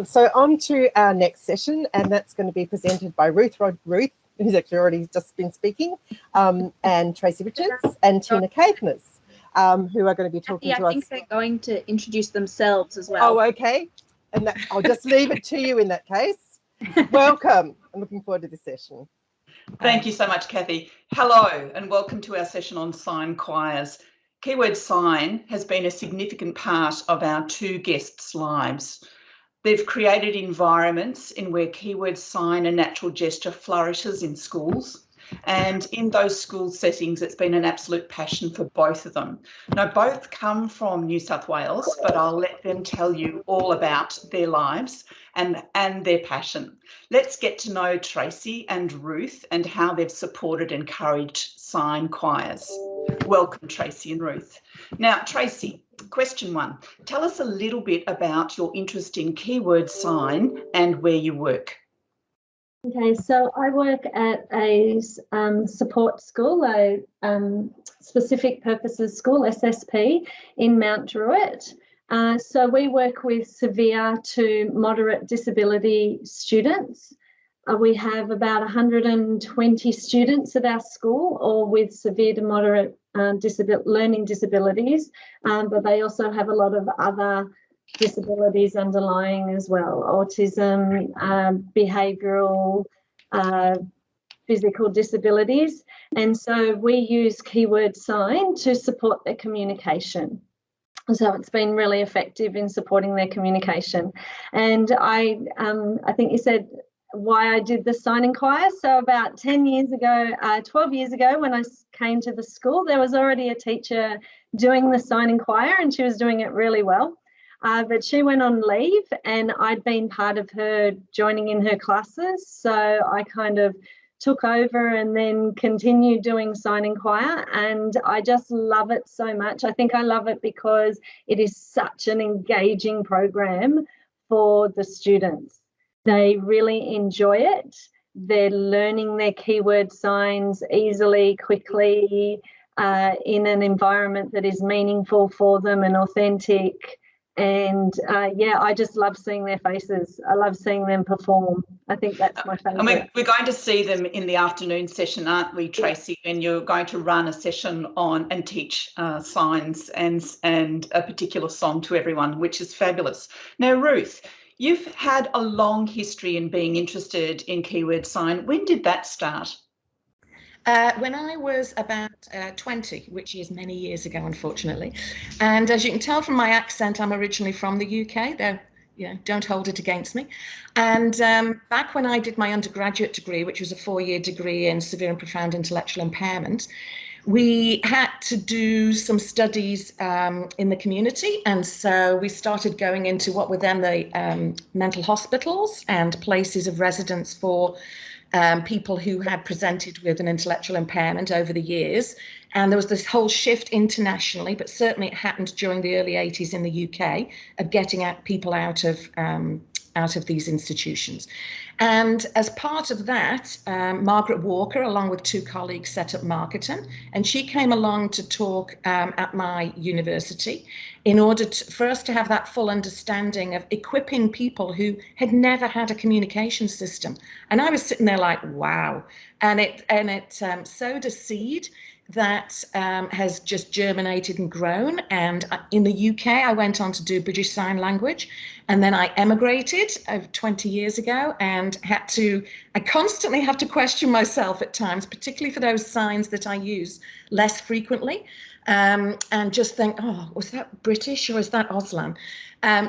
So on to our next session, and that's going to be presented by Ruth, who's actually already just been speaking, and Tracy Richards and Tina Caithness, who are going to be talking to us. I think they're going to introduce themselves as well. Oh, okay. And I'll just leave it to you in that case. Welcome. I'm looking forward to this session. Thank you so much, Kathy. Hello, and welcome to our session on sign choirs. Keyword sign has been a significant part of our two guests' lives. They've created environments in where keyword sign and natural gesture flourishes in schools. And in those school settings, it's been an absolute passion for both of them. Now, both come from New South Wales, but I'll let them tell you all about their lives and their passion. Let's get to know Tracy and Ruth and how they've supported and encouraged sign choirs. Welcome, Tracy and Ruth. Now, Tracy, question 1. Tell us a little bit about your interest in keyword sign and where you work. Okay, so I work at a support school, a specific purposes school, SSP, in Mount Druitt. So we work with severe to moderate disability students. We have about 120 students at our school, all with severe to moderate learning disabilities, but they also have a lot of other disabilities underlying as well: autism, behavioural, physical disabilities. And so we use keyword sign to support their communication. So it's been really effective in supporting their communication. And I think you said why I did the signing choir. So about 12 years ago, when I came to the school, there was already a teacher doing the signing choir, and she was doing it really well. But she went on leave, and I'd been part of her joining in her classes. So I kind of took over and then continued doing signing choir, and I just love it so much. I think I love it because it is such an engaging program for the students. They really enjoy it. They're learning their keyword signs easily, quickly, in an environment that is meaningful for them and authentic. And yeah, I just love seeing their faces. I love seeing them perform. I think that's my favourite. And we're going to see them in the afternoon session, aren't we, Tracy? And you're going to run a session on and teach signs and a particular song to everyone, which is fabulous. Now, Ruth, you've had a long history in being interested in keyword sign. When did that start? When I was about 20, which is many years ago, unfortunately. And as you can tell from my accent, I'm originally from the UK, though, you know, don't hold it against me. And back when I did my undergraduate degree, which was a 4-year degree in severe and profound intellectual impairment, we had to do some studies in the community. And so we started going into what were then the mental hospitals and places of residence for people who had presented with an intellectual impairment over the years. And there was this whole shift internationally, but certainly it happened during the early 80s in the UK, of getting people out of these institutions. And as part of that, Margaret Walker, along with 2 colleagues, set up Marketing, and she came along to talk at my university in order for us to have that full understanding of equipping people who had never had a communication system. And I was sitting there like, wow. And it sowed a seed that has just germinated and grown. And in the UK, I went on to do British Sign Language, and then I emigrated over 20 years ago and I constantly have to question myself at times, particularly for those signs that I use less frequently, and just think, oh, was that British or is that Auslan?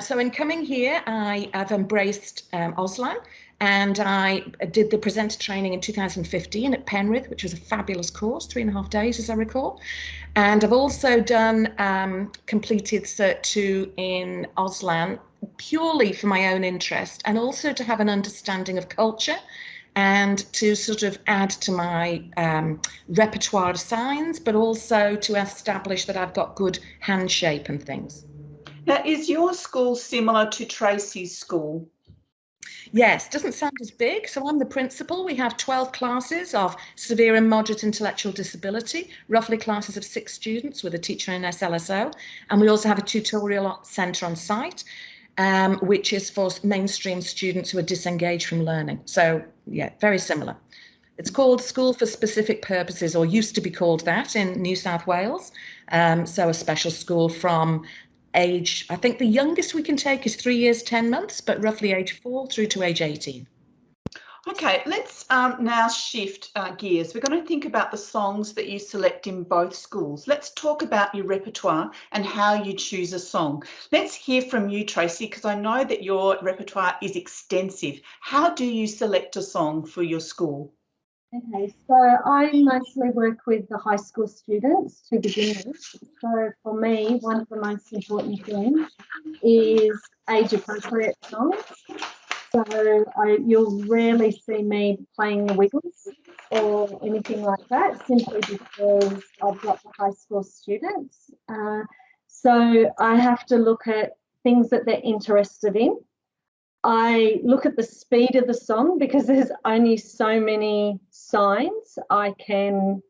So in coming here, I've embraced Auslan. And I did the presenter training in 2015 at Penrith, which was a fabulous course, 3.5 days, as I recall. And I've also done completed Cert 2 in Auslan, purely for my own interest, and also to have an understanding of culture and to sort of add to my repertoire of signs, but also to establish that I've got good hand shape and things. Now, is your school similar to Tracy's school? Yes, doesn't sound as big. So I'm the principal. We have 12 classes of severe and moderate intellectual disability, roughly classes of 6 students with a teacher and SLSO. And we also have a tutorial centre on site. which is for mainstream students who are disengaged from learning. So yeah, very similar. It's called School for Specific Purposes, or used to be called that in New South Wales. So a special school from age, I think the youngest we can take is 3 years, 10 months, but roughly age 4 through to age 18. Okay, let's now shift gears. We're going to think about the songs that you select in both schools. Let's talk about your repertoire and how you choose a song. Let's hear from you, Tracy, because I know that your repertoire is extensive. How do you select a song for your school? Okay, so I mostly work with the high school students to begin with. So for me, one of the most important things is age-appropriate songs. So you'll rarely see me playing the Wiggles or anything like that, simply because I've got the high school students. So I have to look at things that they're interested in. I look at the speed of the song because there's only so many signs I can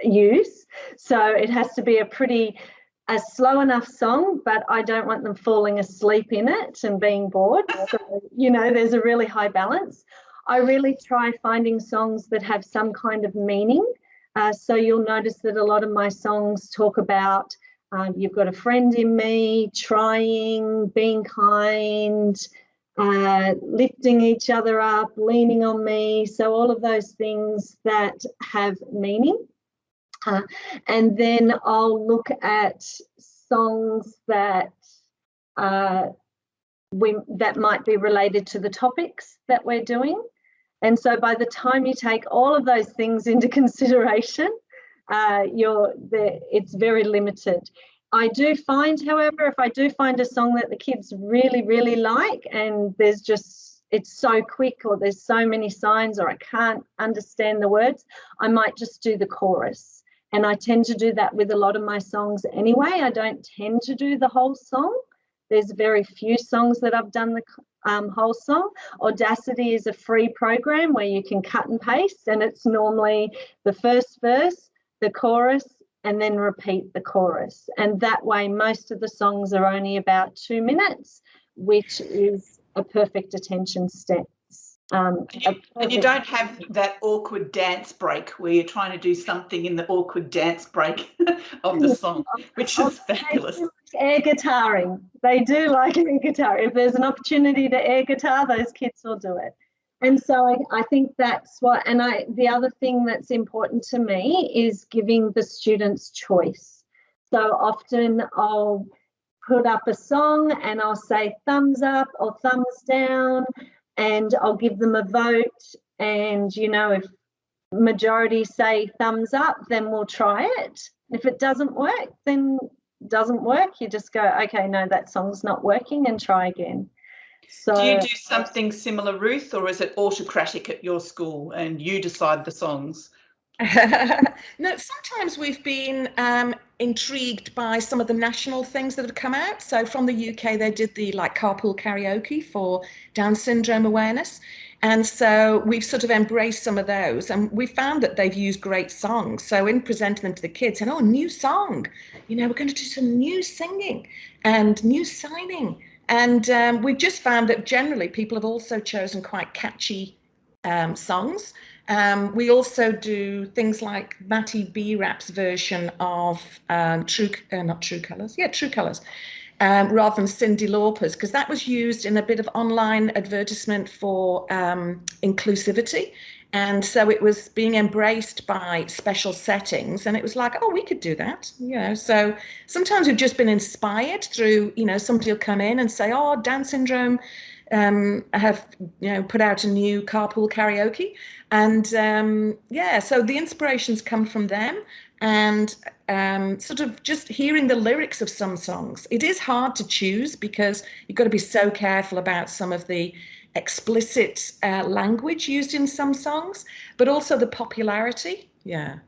use. So it has to be a slow enough song, but I don't want them falling asleep in it and being bored. So, there's a really high balance. I really try finding songs that have some kind of meaning. So you'll notice that a lot of my songs talk about you've got a friend in me, trying, being kind, lifting each other up, leaning on me. So all of those things that have meaning. And then I'll look at songs that that might be related to the topics that we're doing. And so by the time you take all of those things into consideration, it's very limited. I do find, however, if I do find a song that the kids really, really like and it's so quick or there's so many signs or I can't understand the words, I might just do the chorus. And I tend to do that with a lot of my songs anyway. I don't tend to do the whole song. There's very few songs that I've done the whole song. Audacity is a free program where you can cut and paste, and it's normally the first verse, the chorus, and then repeat the chorus. And that way, most of the songs are only about 2 minutes, which is a perfect attention step. And you don't have that awkward dance break where you're trying to do something in the awkward dance break of the song, which is fabulous. They do like air guitaring. They do like air guitar. If there's an opportunity to air guitar, those kids will do it. And so I think that's what, and the other thing that's important to me is giving the students choice. So often I'll put up a song and I'll say thumbs up or thumbs down, and I'll give them a vote. And, if majority say thumbs up, then we'll try it. If it doesn't work, then it doesn't work. You just go, okay, no, that song's not working, and try again. So, do you do something similar, Ruth, or is it autocratic at your school and you decide the songs? No, sometimes we've been intrigued by some of the national things that have come out. So from the UK, they did the carpool karaoke for Down syndrome awareness. And so we've sort of embraced some of those, and we found that they've used great songs. So in presenting them to the kids, saying, oh, new song, we're going to do some new singing and new signing. And we've just found that generally people have also chosen quite catchy songs. We also do things like Matty B. Rap's version of True Colours, rather than Cyndi Lauper's, because that was used in a bit of online advertisement for inclusivity. And so it was being embraced by special settings, and it was like, oh, we could do that, So sometimes we've just been inspired through, somebody will come in and say, oh, Down syndrome have put out a new carpool karaoke, and so the inspirations come from them, and sort of just hearing the lyrics of some songs. It is hard to choose because you've got to be so careful about some of the explicit language used in some songs, but also the popularity. Yeah.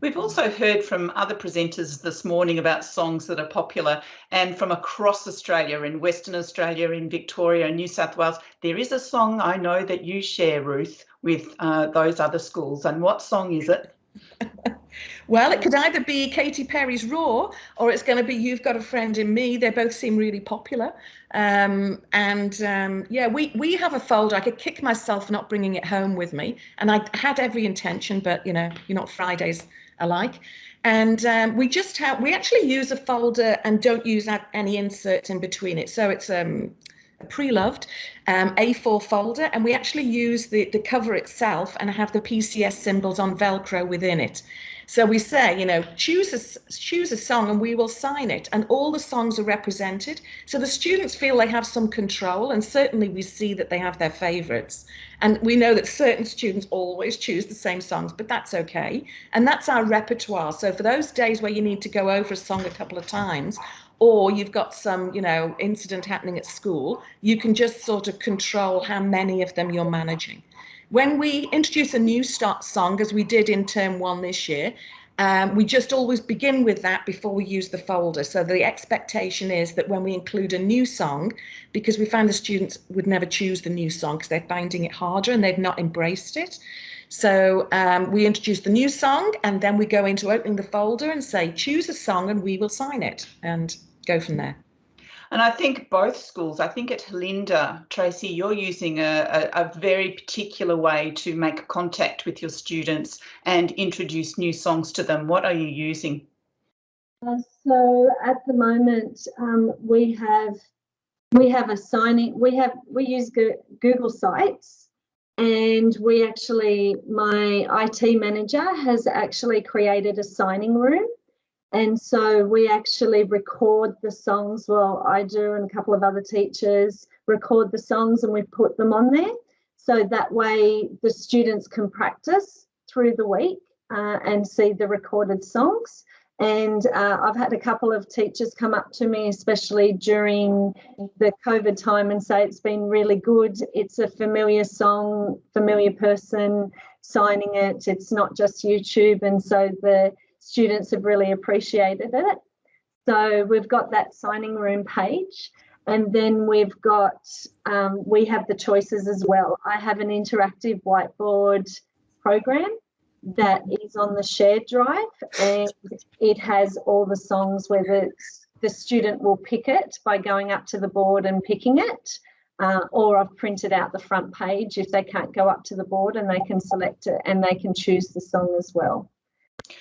We've also heard from other presenters this morning about songs that are popular, and from across Australia, in Western Australia, in Victoria, and New South Wales. There is a song I know that you share, Ruth, with those other schools. And what song is it? Well, it could either be Katy Perry's Raw, or it's going to be You've Got a Friend in Me. They both seem really popular. Yeah, we have a folder. I could kick myself for not bringing it home with me. And I had every intention, but you know, you're not Fridays alike. And we actually use a folder and don't use any inserts in between it. So it's a pre-loved A4 folder, and we actually use the cover itself and have the PCS symbols on Velcro within it. So we say, you know, choose a song and we will sign it, and all the songs are represented. So the students feel they have some control, and certainly we see that they have their favorites. And we know that certain students always choose the same songs, but that's okay. And that's our repertoire. So for those days where you need to go over a song a couple of times, or you've got some, you know, incident happening at school, you can just sort of control how many of them you're managing. When we introduce a new song, as we did in term 1 this year, we just always begin with that before we use the folder. So the expectation is that when we include a new song, because we found the students would never choose the new song because they're finding it harder and they've not embraced it. So we introduce the new song, and then we go into opening the folder and say, choose a song and we will sign it, and go from there. And I think both schools, I think at Linda, Tracy, you're using a very particular way to make contact with your students and introduce new songs to them. What are you using? So at the moment, we have a signing. We use Google Sites, and my IT manager has actually created a signing room. And so we actually record the songs. Well, I do, and a couple of other teachers record the songs, and we put them on there. So that way the students can practice through the week and see the recorded songs. And I've had a couple of teachers come up to me, especially during the COVID time, and say it's been really good. It's a familiar song, familiar person signing it. It's not just YouTube. And so the students have really appreciated it. So we've got that signing room page, and then we've got we have the choices as well. I have an interactive whiteboard program that is on the shared drive, and it has all the songs, whether the student will pick it by going up to the board and picking it, or I've printed out the front page if they can't go up to the board, and they can select it and they can choose the song as well.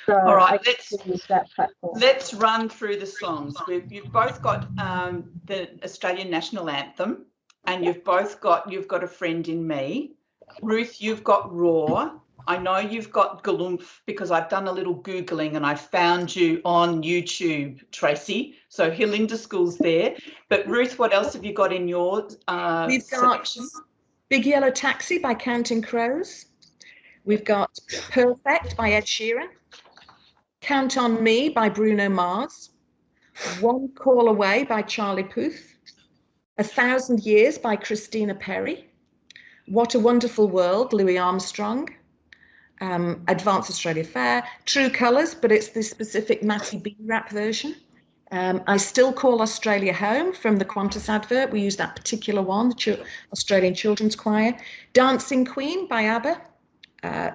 So all right, let's run through the songs. You've both got the Australian National Anthem, and you've got a Friend in Me. Ruth, you've got Raw. I know you've got Galumph because I've done a little Googling and I found you on YouTube, Tracy. So Hillinda School's there. But Ruth, what else have you got in your We've selection? got Big Yellow Taxi by Counting Crows. We've got Perfect by Ed Sheeran. Count on Me by Bruno Mars. One Call Away by Charlie Puth. 1,000 Years by Christina Perri. What a Wonderful World, Louis Armstrong. Advanced Australia Fair. True Colours, but it's the specific Matty B rap version. I Still Call Australia Home from the Qantas advert. We use that particular one, the Australian Children's Choir. Dancing Queen by ABBA.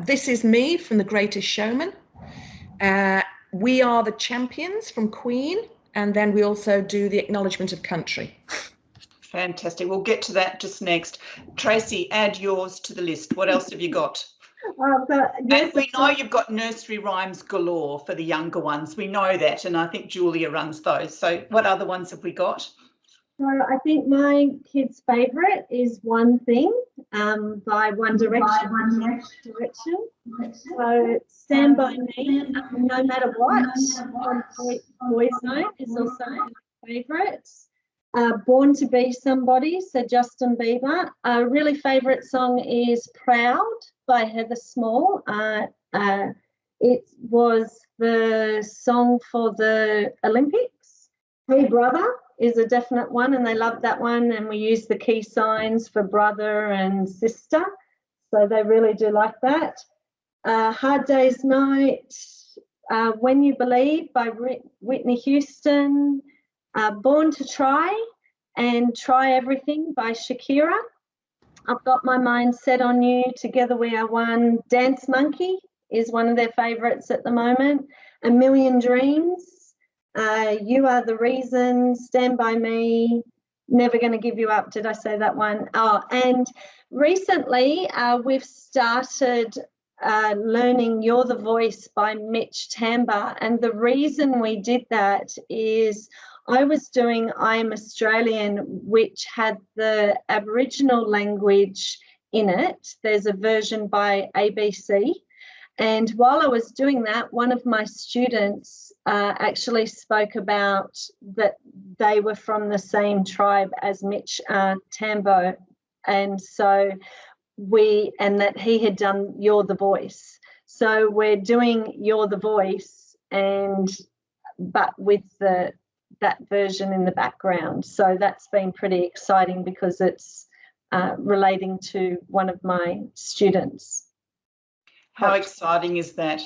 This Is Me from The Greatest Showman. We Are the Champions from Queen. And then we also do the Acknowledgement of Country. Fantastic. We'll get to that just next. Tracy, add yours to the list. What else have you got? And we know you've got nursery rhymes galore for the younger ones. We know that, and I think Julia runs those. So what other ones have we got? So I think my kid's favourite is One Thing by One Direction. So Stand By Me, No Matter What, Boys Note is also my favourite. Born to Be Somebody, so Justin Bieber. A really favourite song is Proud by Heather Small. It was the song for the Olympics. Hey Brother is a definite one, and they love that one, and we use the key signs for brother and sister, so they really do like that. Hard Day's Night, When You Believe by Whitney Houston. Born to Try and Try Everything by Shakira. I've Got My Mind Set on You, Together We Are One. Dance Monkey is one of their favourites at the moment. A Million Dreams, You Are the Reason, Stand By Me, Never Gonna Give You Up. Did I say that one? Oh, and recently we've started learning You're the Voice by Mitch Tamba. And the reason we did that is I was doing I Am Australian, which had the Aboriginal language in it. There's a version by ABC. And while I was doing that, one of my students actually spoke about that they were from the same tribe as Mitch Tambo. And so and that he had done You're the Voice. So we're doing You're the Voice, but with that version in the background. So that's been pretty exciting because it's relating to one of my students. How exciting is that?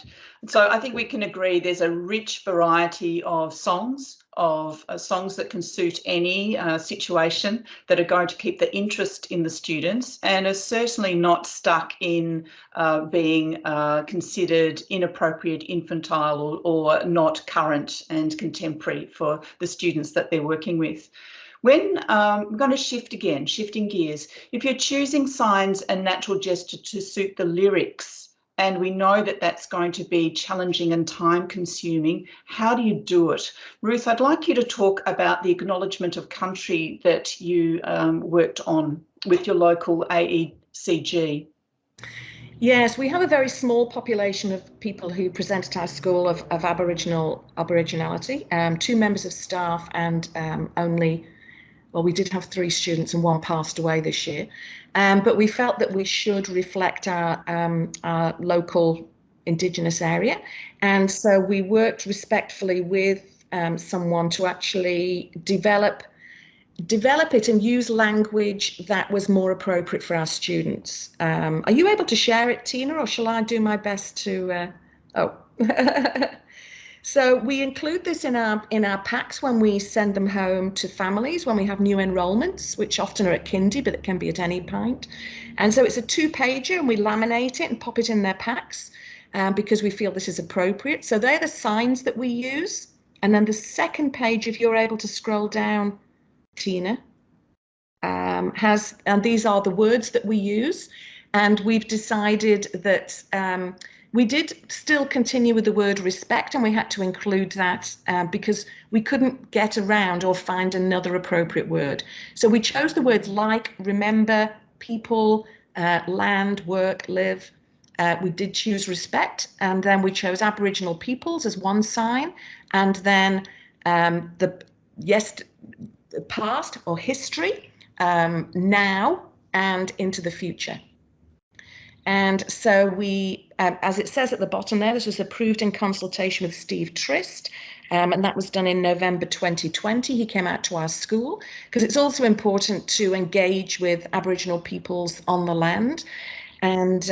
So I think we can agree there's a rich variety of songs that can suit any situation, that are going to keep the interest in the students and are certainly not stuck in being considered inappropriate, infantile or not current and contemporary for the students that they're working with. When I'm going to shifting gears, if you're choosing signs and natural gesture to suit the lyrics, and we know that that's going to be challenging and time consuming, how do you do it? Ruth, I'd like you to talk about the Acknowledgement of Country that you worked on with your local AECG. Yes, we have a very small population of people who present at our school of Aboriginality, 2 members of staff and well, we did have 3 students and 1 passed away this year, but we felt that we should reflect our local Indigenous area, and so we worked respectfully with someone to actually develop it and use language that was more appropriate for our students. Are you able to share it, Tina, or shall I do my best to? So we include this in our packs when we send them home to families when we have new enrolments, which often are at kindy, but it can be at any point. And so it's a 2-pager, and we laminate it and pop it in their packs because we feel this is appropriate. So they're the signs that we use. And then the second page, if you're able to scroll down, Tina, and these are the words that we use. And we've decided that we did still continue with the word respect, and we had to include that because we couldn't get around or find another appropriate word. So we chose the words like, remember, people, land, work, live. We did choose respect, and then we chose Aboriginal peoples as one sign, and then the past or history, now, and into the future. And so we, as it says at the bottom there, this was approved in consultation with Steve Trist, and that was done in November 2020. He came out to our school because it's also important to engage with Aboriginal peoples on the land. And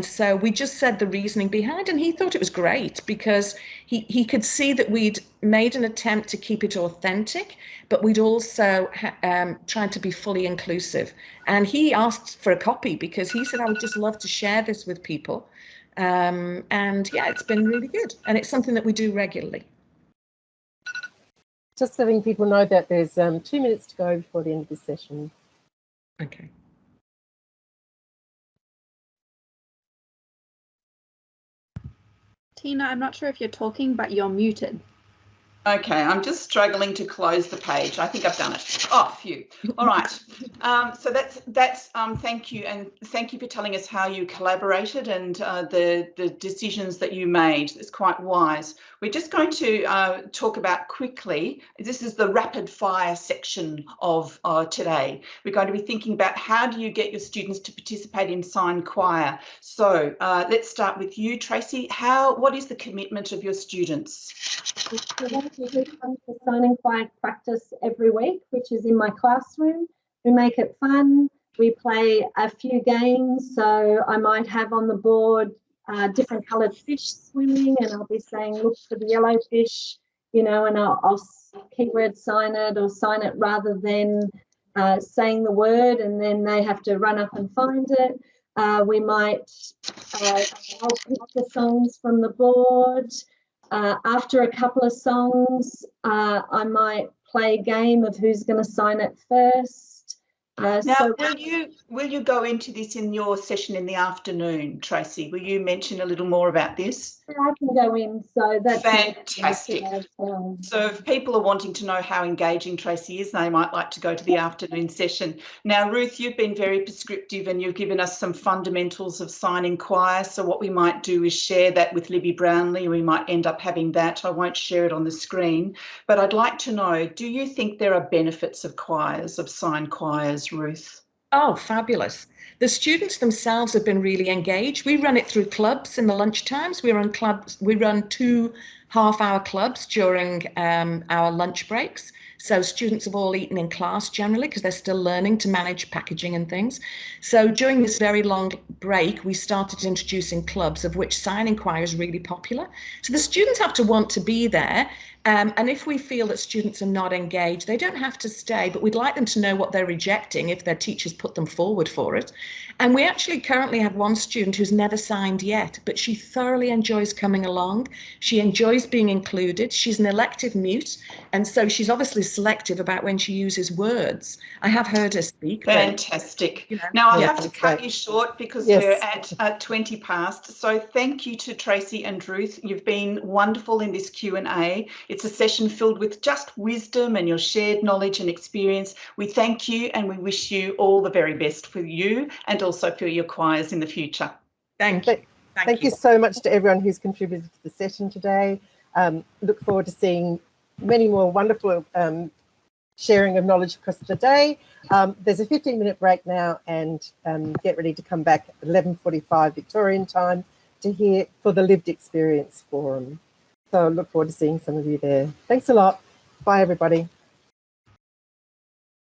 so we just said the reasoning behind, and he thought it was great because he could see that we'd made an attempt to keep it authentic, but we'd also tried to be fully inclusive. And he asked for a copy because he said, I would just love to share this with people. And yeah, it's been really good. And it's something that we do regularly. Just letting people know that there's 2 minutes to go before the end of this session. Okay. Tina, I'm not sure if you're talking, but you're muted. Okay, I'm just struggling to close the page. I think I've done it. Oh, phew. All right. So that's thank you, and thank you for telling us how you collaborated and the decisions that you made. It's quite wise. We're just going to talk about quickly. This is the rapid fire section of today. We're going to be thinking about how do you get your students to participate in sign choir. So let's start with you, Tracy. What is the commitment of your students? We come to signing choir practice every week, which is in my classroom. We make it fun. We play a few games. So I might have on the board different coloured fish swimming, and I'll be saying, look for the yellow fish, and I'll keyword sign it or sign it rather than saying the word, and then they have to run up and find it. We might I'll pick the songs from the board. After a couple of songs, I might play a game of who's going to sign it first. Now, so will you go into this in your session in the afternoon, Tracy? Will you mention a little more about this? I can go in, so that's fantastic. So if people are wanting to know how engaging Tracy is, they might like to go to the afternoon session. Now, Ruth, you've been very prescriptive and you've given us some fundamentals of signing choir. So what we might do is share that with Libby Brownlee. We might end up having that. I won't share it on the screen, but I'd like to know, do you think there are benefits of choirs, of signed choirs, Ruth? Oh, fabulous. The students themselves have been really engaged. We run it through clubs in the lunch times. We run 2 half-hour clubs during our lunch breaks. So students have all eaten in class generally because they're still learning to manage packaging and things. So during this very long break, we started introducing clubs, of which signing choir is really popular. So the students have to want to be there. And if we feel that students are not engaged, they don't have to stay, but we'd like them to know what they're rejecting if their teachers put them forward for it. And we actually currently have one student who's never signed yet, but she thoroughly enjoys coming along. She enjoys being included. She's an elective mute, and so she's obviously selective about when she uses words. I have heard her speak. Fantastic. But, you know, now I have to cut you short because we're at 20 past. So thank you to Tracy and Ruth. You've been wonderful in this Q&A. It's a session filled with just wisdom and your shared knowledge and experience. We thank you and we wish you all the very best for you and also for your choirs in the future. Thank you. Thank you so much to everyone who's contributed to the session today. Look forward to seeing many more wonderful sharing of knowledge across the day. There's a 15-minute break now, and get ready to come back at 11:45 Victorian time to hear for the Lived Experience Forum. So I look forward to seeing some of you there. Thanks a lot. Bye, everybody.